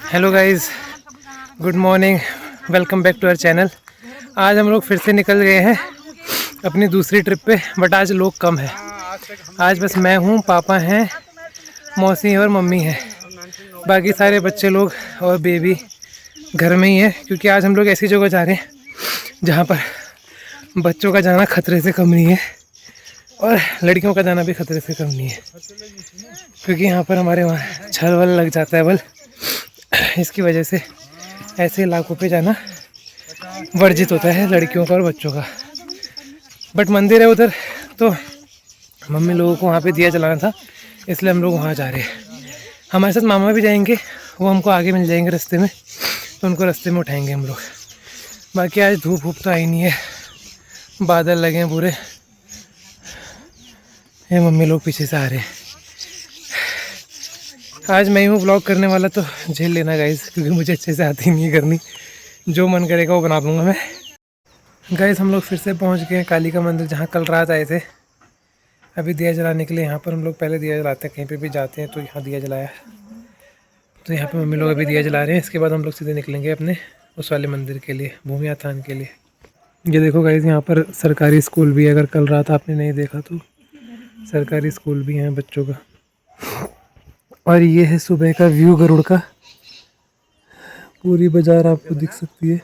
Hello guys, good morning, welcome back to our channel. आज हम लोग फिर से निकल गए हैं अपनी दूसरी ट्रिप पे, बट आज लोग कम है। आज बस मैं हूँ, पापा हैं, मौसी और मम्मी है। बाकी सारे बच्चे लोग और बेबी घर में ही है, क्योंकि आज हम लोग ऐसी जगह जा रहे हैं जहाँ पर बच्चों का जाना खतरे से कम नहीं है और लड़कियों का जाना भी खतरे से कम नहीं है, क्योंकि यहाँ पर हमारे वहाँ छल वल लग जाता है बल। इसकी वजह से ऐसे इलाकों पे जाना वर्जित होता है लड़कियों का और बच्चों का। बट मंदिर है उधर, तो मम्मी लोगों को वहाँ पे दिया जलाना था, इसलिए हम लोग वहाँ जा रहे हैं। हमारे साथ मामा भी जाएंगे, वो हमको आगे मिल जाएंगे रास्ते में, तो उनको रास्ते में उठाएंगे हम लोग। बाकी आज धूप वूप तो आई नहीं है, बादल लगे हैं पूरे। ये मम्मी लोग पीछे से आ रहे हैं। आज मैं ही हूँ ब्लॉग करने वाला, तो झेल लेना गाइस, क्योंकि मुझे अच्छे से आती नहीं है करनी। जो मन करेगा वो बना दूँगा मैं। गाइस, हम लोग फिर से पहुँच गए हैं काली का मंदिर, जहाँ कल रात आए थे। अभी दिया जलाने के लिए यहाँ पर हम लोग पहले दिया जलाते हैं, कहीं पे भी जाते हैं तो यहाँ दिया जलाया। तो यहाँ पे मम्मी लोग अभी दिया जला रहे हैं। इसके बाद हम लोग सीधे निकलेंगे अपने उस वाले मंदिर के लिए, भूमिया थान के लिए। ये देखो गाइस, यहाँ पर सरकारी स्कूल भी है। अगर कल रात आपने नहीं देखा तो सरकारी स्कूल भी है बच्चों का। और ये है सुबह का व्यू गरुड़ का, पूरी बाजार आपको दिख सकती है।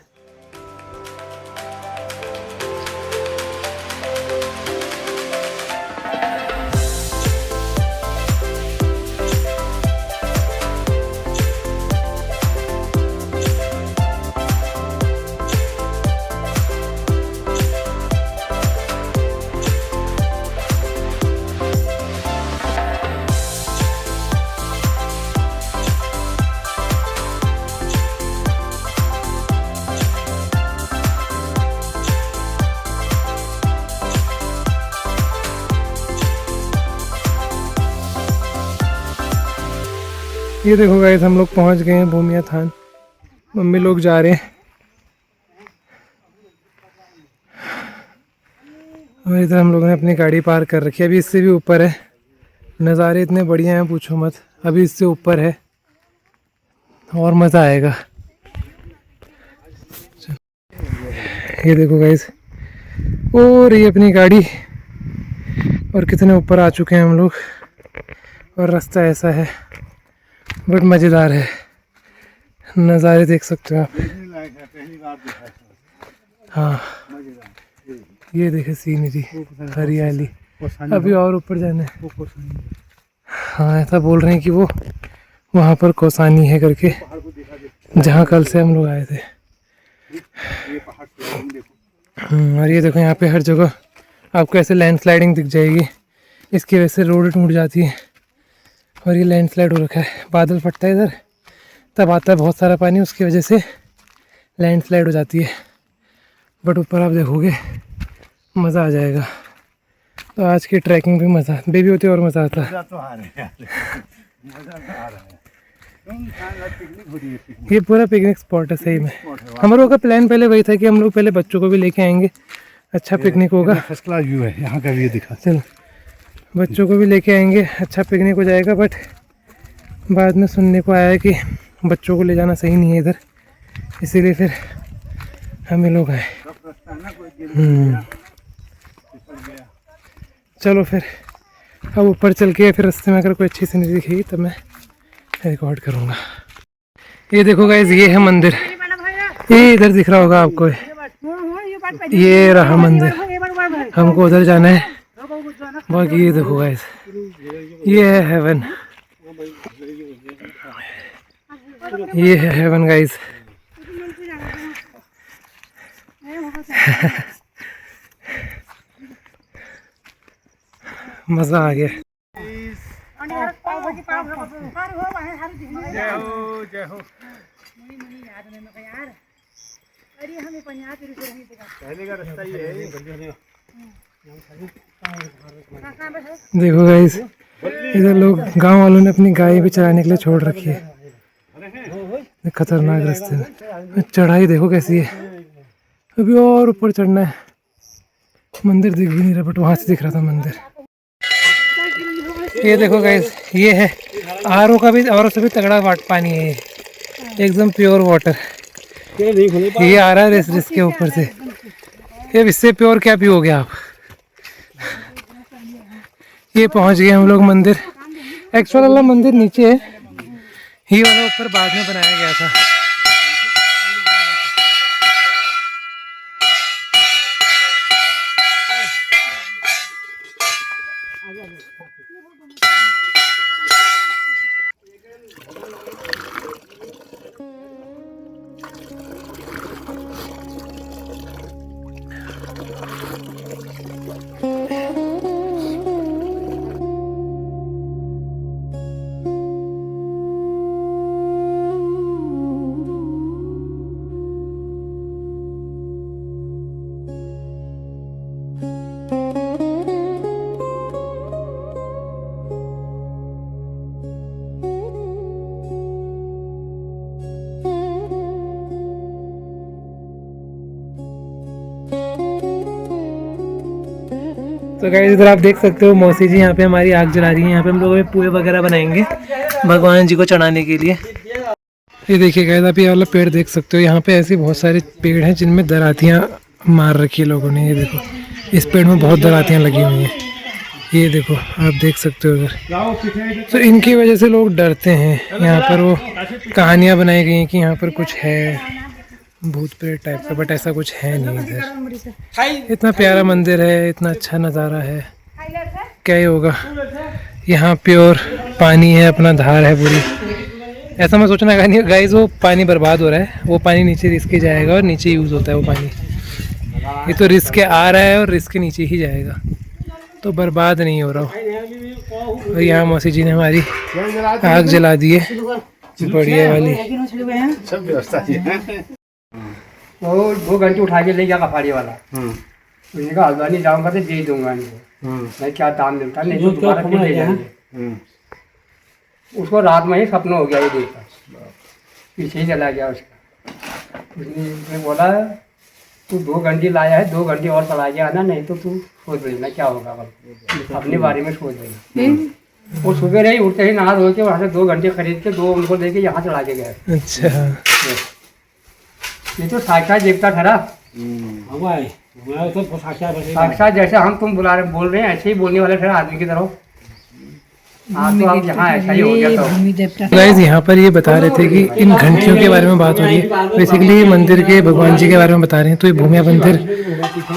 ये देखो गाइस, हम लोग पहुंच गए हैं भूमिया थान। मम्मी लोग जा रहे हैं और इधर हम लोगों ने अपनी गाड़ी पार्क कर रखी है। अभी इससे भी ऊपर है, नज़ारे इतने बढ़िया हैं पूछो मत। अभी इससे ऊपर है और मज़ा आएगा। ये देखो गाइस, और ये अपनी गाड़ी, और कितने ऊपर आ चुके हैं हम लोग। और रास्ता ऐसा है, बट मज़ेदार है। नज़ारे देख सकते हो आप। हाँ, ये देखे सीनरी, हरियाली। अभी और ऊपर जाना है। हाँ, ऐसा बोल रहे हैं कि वो वहाँ पर कौसानी है करके, जहाँ कल से हम लोग आए थे। और ये देखो, यहाँ पे हर जगह आपको ऐसे लैंडस्लाइडिंग दिख जाएगी। इसकी वजह से रोड टूट जाती है और ये लैंडस्लाइड हो रखा है। बादल फटता है इधर, तब आता है बहुत सारा पानी, उसकी वजह से लैंडस्लाइड हो जाती है। बट ऊपर आप देखोगे मज़ा आ जाएगा। तो आज की ट्रैकिंग भी मज़ा, बेबी होती और मज़ा आता है। ये पूरा पिकनिक स्पॉट है सही में। हम लोगों का प्लान पहले वही था कि हम लोग पहले बच्चों को भी लेके आएंगे, अच्छा पिकनिक होगा। फर्स्ट क्लास व्यू है यहाँ का, व्यू दिखा। चलो, बच्चों को भी लेके आएंगे, अच्छा पिकनिक हो जाएगा। बट बाद में सुनने को आया है कि बच्चों को ले जाना सही नहीं है इधर, इसीलिए फिर हम ही लोग आए। चलो फिर अब ऊपर चल के फिर रास्ते में अगर कोई अच्छी सीनरी दिखेगी तब मैं रिकॉर्ड करूँगा। ये देखो गाइस, ये है मंदिर। ये इधर दिख रहा होगा आपको, ये रहा मंदिर। हमको उधर जाना है। बाकी ये देखो गाइस, ये है हेवन। ये है हेवन गाइस। मज़ा आ गया। जय हो। देखो गाइस, इधर लोग, गांव वालों ने अपनी गाय भी चराने के लिए छोड़ रखी है। खतरनाक रास्ते में चढ़ाई देखो कैसी है। अभी और ऊपर चढ़ना है। मंदिर दिख भी नहीं रहा, बट वहाँ से दिख रहा था मंदिर। ये देखो गाइस, ये है आरओ का भी, और से भी तगड़ा पानी है ये। एकदम प्योर वाटर। ये आ रहा है रेस के ऊपर से। ये इससे प्योर क्या पियोगे आप। ये पहुंच गए हम लोग मंदिर। एक्चुअल वाला मंदिर नीचे है, ये वाला ऊपर बाद में बनाया गया था। तो गाइस इधर आप देख सकते हो मौसी जी यहाँ पे हमारी आग जला रही है। यहाँ पे हम लोग अभी पुए वगैरह बनाएंगे भगवान जी को चढ़ाने के लिए। ये देखिए गाइस आप ये वाला पेड़ देख सकते हो। यहाँ पे ऐसे बहुत सारे पेड़ हैं जिनमें दरातियाँ मार रखी है लोगों ने। ये देखो इस पेड़ में बहुत दरातियाँ लगी हुई हैं। ये देखो आप देख सकते हो उधर। तो इनकी वजह से लोग डरते हैं। यहाँ पर वो कहानियाँ बनाई गई हैं कि यहाँ पर कुछ है भूत प्रेत टाइप का, बट ऐसा कुछ है नहीं इधर। इतना प्यारा मंदिर है, इतना अच्छा नज़ारा है, क्या ही होगा। यहाँ प्योर पानी है, अपना धार है पूरी। ऐसा मैं सोचना नहीं गाइस, वो पानी बर्बाद हो रहा है। वो पानी नीचे रिस्क के जाएगा और नीचे यूज़ होता है वो पानी। ये तो रिस्क के आ रहा है और रिस्क के नीचे ही जाएगा, तो बर्बाद नहीं हो रहा। और यहाँ मौसी जी ने हमारी आग जला दी है बढ़िया वाली। सब व्यवस्था है। वो 2 घंटे उठा के ले गया कफाड़ी वाला। उसने कहा हल्द्वानी जाऊंगा तो दे दूंगा इनको, मैं क्या दाम मिलता नहीं तो दोबारा फिर ले जाएंगे। उसको रात में ही सपना हो गया ये देखा, पीछे ही चला गया उसका। उसने बोला तू 2 घंटे लाया है, 2 घंटे और चला गया ना, नहीं तो तू सोच लेना क्या होगा, अपने बारे में सोच लेना। वो सुबह रही उठते ही नहा धो के वहाँ से 2 घंटे खरीद के 2 उनको दे के यहाँ चला के गए। अच्छा ये तो साक्षात देवता ठहरा। साक्षात जैसे हम तुम बोल रहे हैं ऐसे ही बोलने वाले ठहरा आदमी की तरह। हाँ तो अब यहाँ ऐसा ही हो गया। तो गाइस यहाँ पर ये बता रहे थे कि इन घंटियों के बारे में बात हो रही है। बेसिकली ये मंदिर के भगवान जी के बारे में बता रहे हैं। तो ये भूमिया मंदिर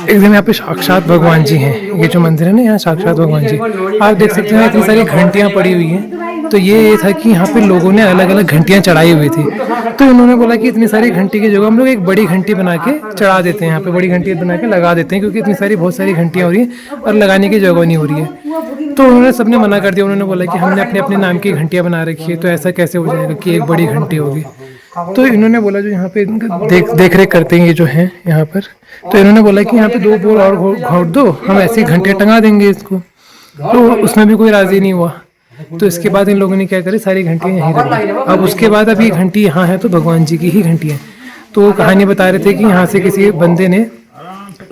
एकदम यहाँ पे साक्षात भगवान जी हैं। ये जो मंदिर है ना, यहाँ साक्षात भगवान जी आप देख सकते हैं। इतनी सारी घंटियाँ पड़ी हुई हैं। तो ये था कि यहाँ पे लोगों ने अलग अलग घंटियाँ चढ़ाई हुई थी। तो इन्होंने बोला कि इतनी सारी घंटी की जगह हम लोग एक बड़ी घंटी बना के चढ़ा देते हैं। यहाँ पे बड़ी घंटी बना के लगा देते हैं, क्योंकि इतनी सारी बहुत सारी घंटियाँ हो रही हैं और लगाने की जगह नहीं हो रही है। तो उन्होंने सबने मना कर दिया। उन्होंने बोला कि हमने अपने अपने नाम की घंटियाँ बना रखी है, तो ऐसा कैसे हो जाएगा कि एक बड़ी घंटी होगी। तो इन्होंने बोला जो यहाँ पे देख रेख करते हैं ये जो है यहाँ पर, तो इन्होंने बोला कि यहाँ पे 2 बोर और घोट दो, हम ऐसी घंटियाँ टंगा देंगे इसको। तो उसमें भी कोई राजी नहीं हुआ। तो इसके बाद इन लोगों ने क्या करी, सारी घंटियाँ यहीं रख दी। अब उसके बाद अब ये घंटी यहाँ है तो भगवान जी की ही घंटी है। तो वो कहानी बता रहे थे कि यहाँ से किसी बंदे ने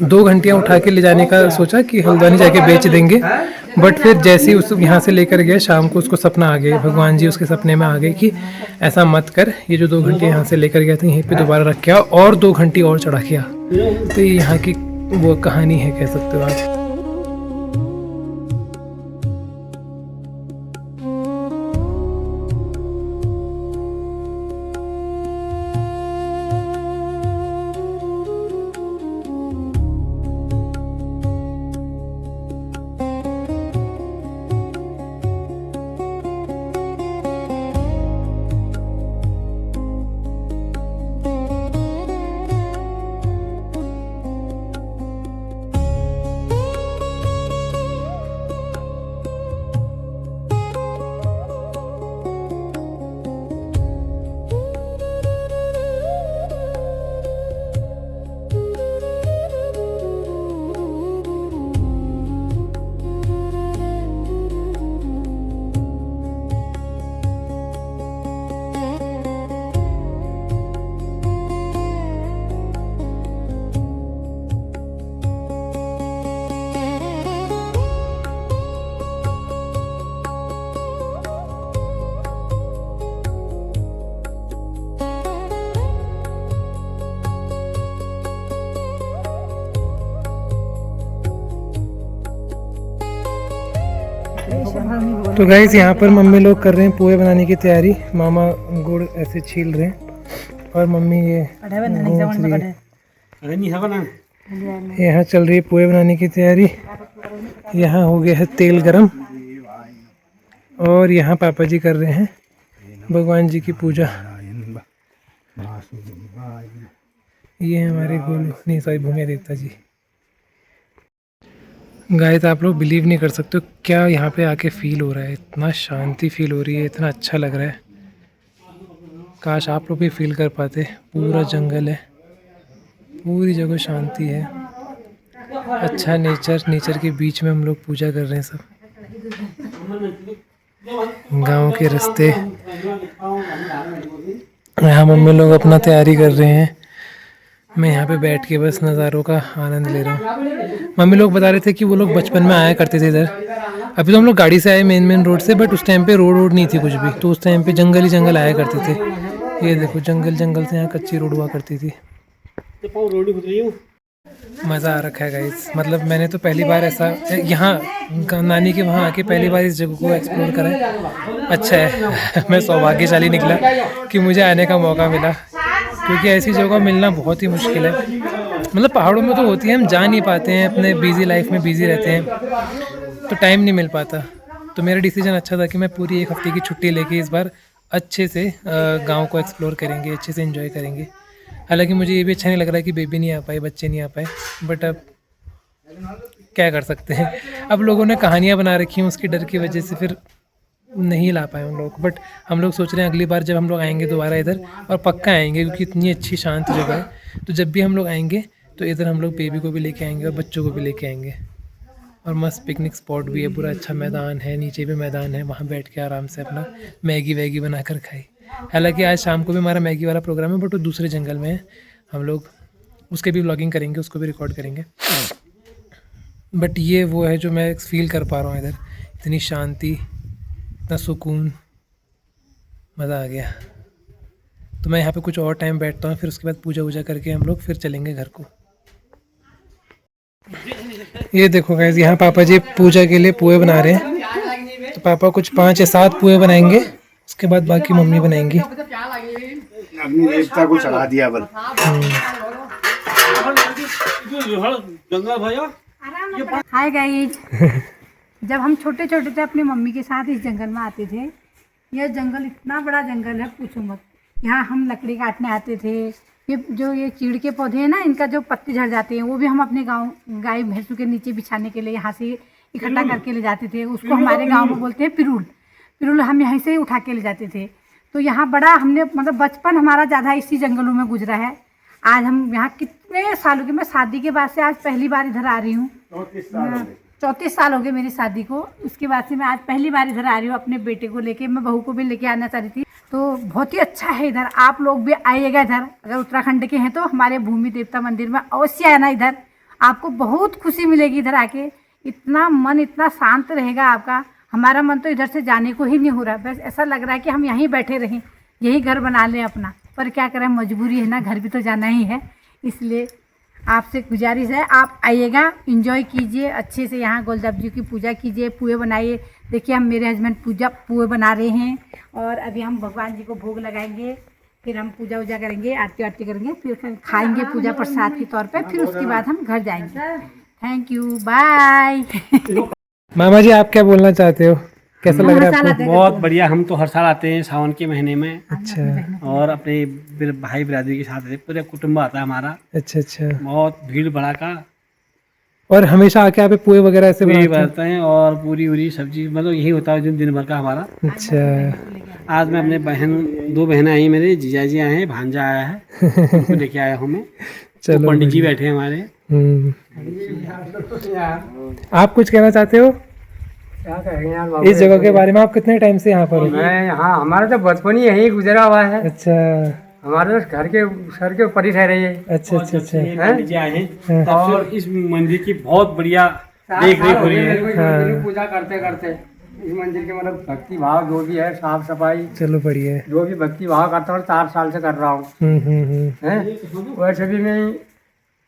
2 घंटियाँ उठा के ले जाने का सोचा कि हल्द्वानी जाके बेच देंगे। बट फिर जैसे ही उस यहाँ से लेकर गए, शाम को उसको सपना आ गया, भगवान जी उसके सपने में आ गए कि ऐसा मत कर, ये जो 2 घंटे यहाँ से लेकर गए थे यहीं पे दोबारा रख के आओ और 2 घंटी और चढ़ा के आ। तो ये यहाँ की वो कहानी है, कह सकते हो आप। तो गाइस यहाँ पर मम्मी लोग कर रहे हैं पोहे बनाने की तैयारी। मामा गुड़ ऐसे छील रहे हैं और मम्मी ये गूंथ रही है। यहाँ चल रही है पोहे बनाने की तैयारी। यहाँ हो गया है तेल गरम और यहाँ पापा जी कर रहे हैं भगवान जी की पूजा। ये है हमारे गोलू, नहीं सॉरी भूमिया देवता जी। गाइस आप लोग बिलीव नहीं कर सकते हो क्या यहाँ पे आके फील हो रहा है। इतना शांति फील हो रही है, इतना अच्छा लग रहा है। काश आप लोग भी फील कर पाते। पूरा जंगल है, पूरी जगह शांति है, अच्छा नेचर के बीच में हम लोग पूजा कर रहे हैं। सब गांव के रास्ते। यहाँ मम्मी लोग अपना तैयारी कर रहे हैं। मैं यहाँ पे बैठ के बस नज़ारों का आनंद ले रहा हूँ। मम्मी लोग बता रहे थे कि वो लोग बचपन में आया करते थे इधर। अभी तो हम लोग गाड़ी से आए मेन रोड से, बट उस टाइम पे रोड नहीं थी कुछ भी, तो उस टाइम पे जंगल ही जंगल आया करते थे। ये देखो जंगल से यहाँ कच्ची रोड हुआ करती थी। मज़ा आ रखा है गाइस। मतलब मैंने तो पहली बार ऐसा यहाँ नानी के वहाँ आके पहली बार इस जगह को एक्सप्लोर करा है। अच्छा है मैं सौभाग्यशाली निकला कि मुझे आने का मौका मिला, क्योंकि ऐसी जगह मिलना बहुत ही मुश्किल है। मतलब पहाड़ों में तो होती है, हम जा नहीं पाते हैं, अपने बिजी लाइफ में बिजी रहते हैं, तो टाइम नहीं मिल पाता। तो मेरा डिसीजन अच्छा था कि मैं पूरी 1 हफ्ते की छुट्टी लेके इस बार अच्छे से गांव को एक्सप्लोर करेंगे, अच्छे से एंजॉय करेंगे। हालांकि मुझे ये भी अच्छा नहीं लग रहा है कि बेबी नहीं आ पाए, बच्चे नहीं आ पाए, बट अब क्या कर सकते हैं। अब लोगों ने कहानियाँ बना रखी हैं, उसकी डर की वजह से फिर नहीं ला पाए उन लोग। बट हम लोग सोच रहे हैं अगली बार जब हम लोग आएंगे दोबारा इधर, और पक्का आएंगे क्योंकि इतनी अच्छी शांत जगह है, तो जब भी हम लोग आएंगे तो इधर हम लोग बेबी को भी लेके आएंगे और बच्चों को भी लेके आएंगे। और मस्त पिकनिक स्पॉट भी है, पूरा अच्छा मैदान है, नीचे भी मैदान है, वहाँ बैठ के आराम से अपना मैगी वैगी बना कर खाई। हालांकि आज शाम को भी हमारा मैगी वाला प्रोग्राम है, बट वो दूसरे जंगल में है। हम लोग उसके भी व्लॉगिंग करेंगे, उसको भी रिकॉर्ड करेंगे। बट ये वो है जो मैं फील कर पा रहा हूँ इधर, इतनी शांति, इतना सुकून, मज़ा आ गया। तो मैं यहाँ पे कुछ और टाइम बैठता हूँ, फिर उसके बाद पूजा वूजा करके हम लोग फिर चलेंगे घर को। ये देखो गाइस, यहाँ पापा जी पूजा के लिए पोहे बना रहे हैं। तो पापा कुछ 5 या 7 पोहे बनाएंगे, उसके बाद बाकी मम्मी बनाएंगी। अपनी देवता को चढ़ा दिया बल। हाय गाइस, जब हम छोटे छोटे थे अपनी मम्मी के साथ इस जंगल में आते थे। यह जंगल इतना बड़ा जंगल है, पूछो मत। यहाँ हम लकड़ी काटने आते थे। ये चीड़ के पौधे हैं ना, इनका जो पत्ते झड़ जाते हैं, वो भी हम अपने गाय भैंसों के नीचे बिछाने के लिए यहाँ से इकट्ठा करके ले जाते थे। उसको हमारे गाँव में बोलते हैं पिरुल। हम यहाँ से ही उठा के ले जाते थे। तो यहाँ बड़ा हमने मतलब बचपन हमारा ज़्यादा इसी जंगलों में गुजरा है। आज हम यहाँ कितने सालों के, मैं शादी के बाद से आज पहली बार इधर आ रही हूँ। 34 साल हो गए मेरी शादी को। उसके बाद से मैं आज पहली बार इधर आ रही हूँ अपने बेटे को लेके। मैं बहू को भी लेके आना चाह रही थी। तो बहुत ही अच्छा है इधर, आप लोग भी आइएगा इधर। अगर उत्तराखंड के हैं तो हमारे भूमि देवता मंदिर में अवश्य आना इधर, आपको बहुत खुशी मिलेगी इधर आके। इतना मन इतना शांत रहेगा आपका। हमारा मन तो इधर से जाने को ही नहीं हो रहा, बस ऐसा लग रहा है कि हम यहीं बैठे रहें, यही घर बना लें अपना। पर क्या करें, मजबूरी है ना, घर भी तो जाना ही है। इसलिए आपसे गुजारिश है, आप आइएगा, एंजॉय कीजिए अच्छे से। यहाँ गोलदेव जी की पूजा कीजिए, पुए बनाइए। देखिए हम मेरे हस्बैंड पुए बना रहे हैं, और अभी हम भगवान जी को भोग लगाएंगे, फिर हम पूजा वूजा करेंगे, आरती वारती करेंगे, फिर खाएंगे पूजा प्रसाद के तौर पे। फिर उसके बाद हम घर जाएंगे। Thank you, bye. मामा जी आप क्या बोलना चाहते हो, कैसा लग रहा है आपको? बहुत बढ़िया। हम तो हर साल आते हैं सावन के महीने में। अच्छा। और अपने भाई बिरादरी के साथ पूरे कुटुंब आता है हमारा। अच्छा। बहुत भीड़ भड़ाका। और हमेशा आके आप पुए वगैरह ऐसे बनाते हैं, और पूरी सब्जी, मतलब यही होता है दिन भर का हमारा। अच्छा। आज मैं अपने 2 बहनें आई, मेरे जीजा जी आए हैं, भांजा आया है, उनको लेके आया हूँ मैं। चलो, पंडित जी बैठे हैं हमारे। आप कुछ कहना चाहते हो क्या कहेंगे यार इस जगह के बारे में? आप कितने टाइम से यहाँ पर हो? मैं यहाँ, हमारा तो बचपन ही यहीं गुजरा हुआ है। अच्छा। हमारे तो घर के ऊपर ही ठहरे है। अच्छा। पंडित जी आए हैं, और इस मंदिर की बहुत बढ़िया देख रेख हो रही है। पूजा करते करते इस मंदिर के मतलब भक्ति भाव जो भी है, साफ सफाई, चलो बढ़िया है। जो भी भक्ति भाव करता हूँ 4 साल से कर रहा हूँ। वैसे भी मैं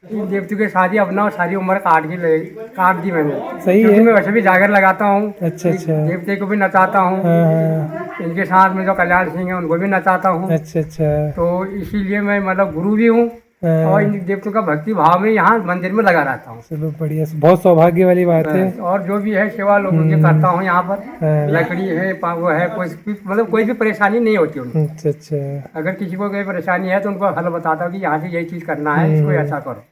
इन देवतों के शादी अपना सारी उम्र काट दी मैंने। सही क्योंकि है। मैं वैसे भी जागर लगाता हूँ। अच्छा अच्छा। देवते को भी नचाता हूँ। हाँ इनके साथ में जो कल्याण सिंह है उनको भी नचाता हूँ। अच्छा अच्छा। तो इसीलिए मैं मतलब गुरु भी हूँ हाँ। और इन देवतों का भक्ति भाव में यहाँ मंदिर में लगा रहता हूँ। चलो बढ़िया, बहुत सौभाग्य वाली बात है। और जो भी है सेवा लोगों की करता हूँ यहाँ पर। हाँ। लकड़ी है, वो है, मतलब कोई भी परेशानी नहीं होती उनको। अच्छा अच्छा। अगर किसी को कोई परेशानी है तो उनको हल बताता हूँ कि यहाँ से यही चीज़ करना है, इसको ऐसा करो।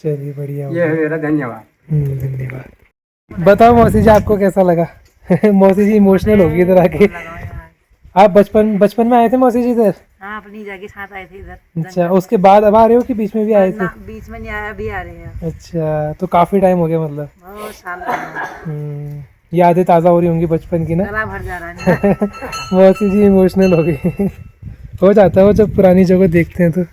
चलिए बढ़िया। ये है मेरा धन्यवाद। धन्यवाद। बताओ मौसी जी आपको कैसा लगा? मौसी जी इमोशनल होगी इधर आके। आप बचपन में आए थे मौसी जी इधर? हाँ, अपनी जाके साथ आए थे इधर। अच्छा, उसके बाद अब आ रहे हो कि बीच में भी आए थे? बीच में नहीं आया, अभी आ रहे हैं। अच्छा, तो काफी टाइम हो गया मतलब। बहुत साल हो गए। यादें ताज़ा हो रही होंगी बचपन की ना? गला भर जा रहा है। मौसी जी इमोशनल हो गई। हो जाता है वो जब पुरानी जगह देखते हैं तो।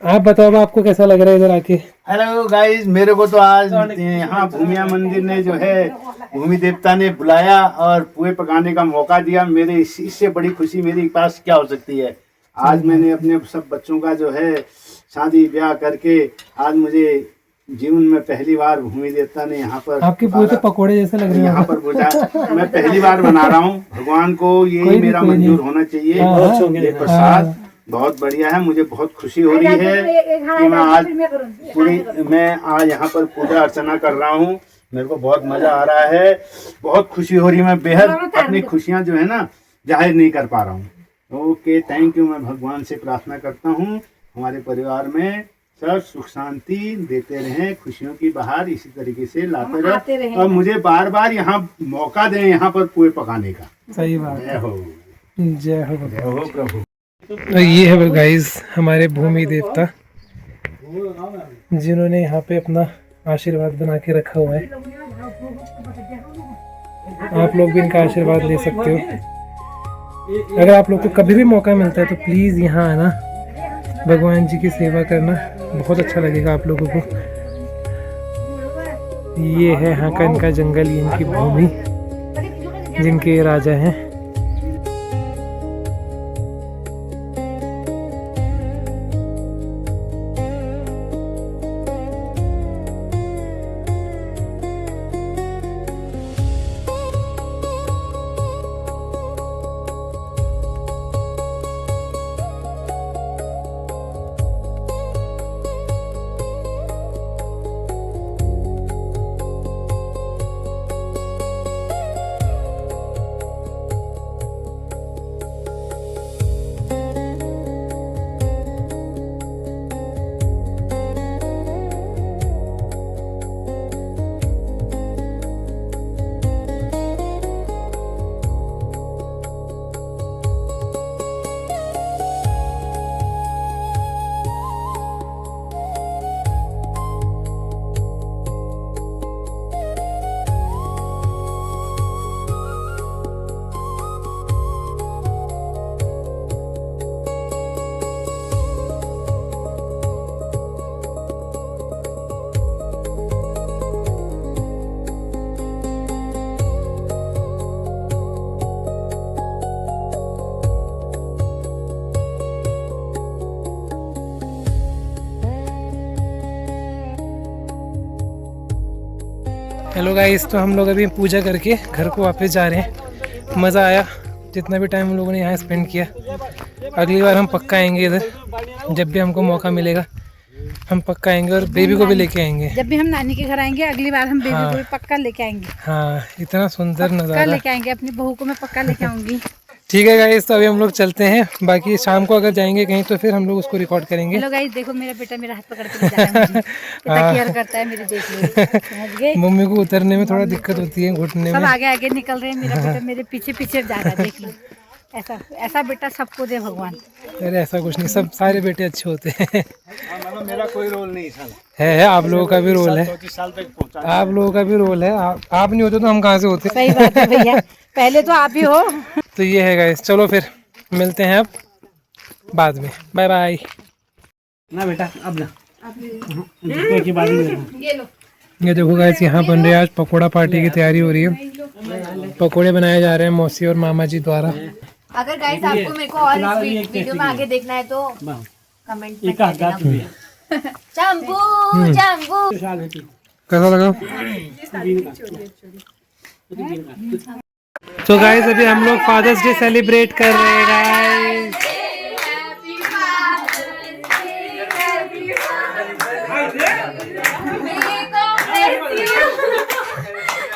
आप बताओ आपको कैसा लग रहा है इधर आके? हेलो गाइस, मेरे को तो आज यहाँ भूमिया मंदिर ने जो है भूमि देवता ने बुलाया और पुए पकाने का मौका दिया। मेरे इससे बड़ी खुशी मेरे पास क्या हो सकती है। आज मैंने अपने सब बच्चों का जो है शादी ब्याह करके आज मुझे जीवन में पहली बार भूमि देवता ने यहाँ पर आपके पुए तो पकोड़े जैसे लग रहे हैं यहाँ पर बुझा। मैं पहली बार बना रहा हूँ। भगवान को यही मेरा मंजूर होना चाहिए। ये प्रसाद बहुत बढ़िया है। मुझे बहुत खुशी हो रही है कि मैं आज यहाँ पर पूजा अर्चना कर रहा हूँ। मेरे को बहुत मजा आ रहा है, बहुत खुशी हो रही है। मैं बेहद अपनी खुशियाँ जो है ना जाहिर नहीं कर पा रहा हूँ। Okay, thank you. मैं भगवान से प्रार्थना करता हूँ हमारे परिवार में सब सुख शांति देते रहें, खुशियों की बहार इसी तरीके से लाते रहे और मुझे बार बार यहाँ मौका दें यहाँ पर पुए पकाने का। सही बात। जय हो, जय हो, जय हो प्रभु। तो ये है गाइस हमारे भूमि देवता जिन्होंने यहाँ पे अपना आशीर्वाद बना के रखा हुआ है। आप लोग भी इनका आशीर्वाद ले सकते हो। अगर आप लोग को कभी भी मौका मिलता है तो प्लीज़ यहाँ आना, भगवान जी की सेवा करना, बहुत अच्छा लगेगा आप लोगों को। ये है यहाँ का इनका जंगल, ये इनकी भूमि जिनके ये राजा हैं। हेलो गाइस, तो हम लोग अभी पूजा करके घर को वापस जा रहे हैं। मज़ा आया जितना भी टाइम हम लोगों ने यहाँ स्पेंड किया। अगली बार हम पक्का आएंगे इधर, जब भी हमको मौका मिलेगा हम पक्का आएंगे और बेबी को भी लेके आएंगे। जब भी हम नानी के घर आएंगे अगली बार हम बेबी को भी पक्का लेके आएंगे। हाँ, इतना सुंदर नज़ारा लेके आएंगे, अपनी बहू को मैं पक्का लेके आऊंगी। ठीक है गाइस, तो अभी हम लोग चलते हैं। बाकी शाम को अगर जाएंगे कहीं तो फिर हम लोग उसको रिकॉर्ड करेंगे। हेलो गाइस, देखो मेरा बेटा मेरा हाथ पकड़ के जा रहा है मुझे। कितना केयर करता है मेरी, देख लो। समझ गए? मम्मी को उतरने में थोड़ा दिक्कत होती है, घुटने सब में। आगे आगे निकल रहे हैं, मेरा बेटा मेरे पीछे पीछे जा रहा है। देख लो, ऐसा ऐसा बेटा सबको दे भगवान। अरे ऐसा कुछ नहीं, सब सारे बेटे अच्छे होते हैं। मेरा कोई रोल नहीं है आप लोगों का भी रोल है। 34 साल तक पहुंचा। आप लोगों का भी रोल है। आप नहीं होते तो हम कहाँ से होते। सही बात है भैया, पहले तो आप ही हो। तो ये है गाइस, चलो फिर मिलते हैं अब बाद में। Bye bye. ना बेटा अब ना की बारी में ये देखो गाइस, यहाँ बन रही है आज पकोड़ा पार्टी की तैयारी हो रही है। पकोड़े बनाए जा रहे हैं मौसी और मामा जी द्वारा। अगर गाइस आपको मेरे को और इस वीडियो में आगे देखना है तो कमेंट में कह देना। चंपू चंपू कैसा लगा? तो गाइस अभी हम लोग फादर्स डे सेलिब्रेट कर रहे हैं गाइस।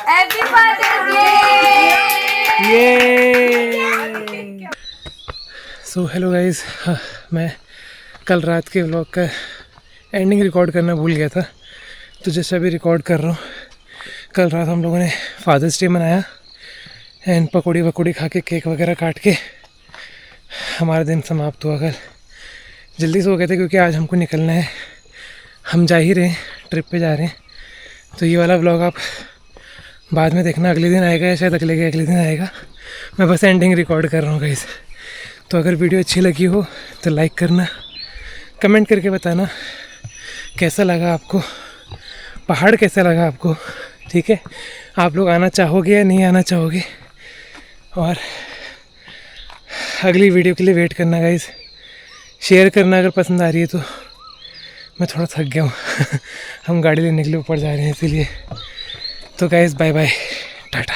Happy father's day. ये सो हेलो गाइस, मैं कल रात के व्लॉग का एंडिंग रिकॉर्ड करना भूल गया था, तो जैसे अभी रिकॉर्ड कर रहा हूँ। कल रात हम लोगों ने फादर्स डे मनाया एंड पकौड़ी वकौड़ी खा के केक वगैरह काट के हमारा दिन समाप्त हुआ। कल जल्दी सो गए थे क्योंकि आज हमको निकलना है, हम जा ही रहे हैं, ट्रिप पे जा रहे हैं। तो ये वाला व्लॉग आप बाद में देखना, अगले दिन आएगा या शायद अगले दिन आएगा। मैं बस एंडिंग रिकॉर्ड कर रहा हूँ गाइस। तो अगर वीडियो अच्छी लगी हो तो लाइक करना, कमेंट करके बताना कैसा लगा आपको, पहाड़ कैसा लगा आपको, ठीक है? आप लोग आना चाहोगे या नहीं आना चाहोगे, और अगली वीडियो के लिए वेट करना गाइस। शेयर करना अगर पसंद आ रही है तो। मैं थोड़ा थक गया हूँ हम गाड़ी लेने के लिए ऊपर जा रहे हैं इसीलिए। तो गाइस बाय बाय, टाटा।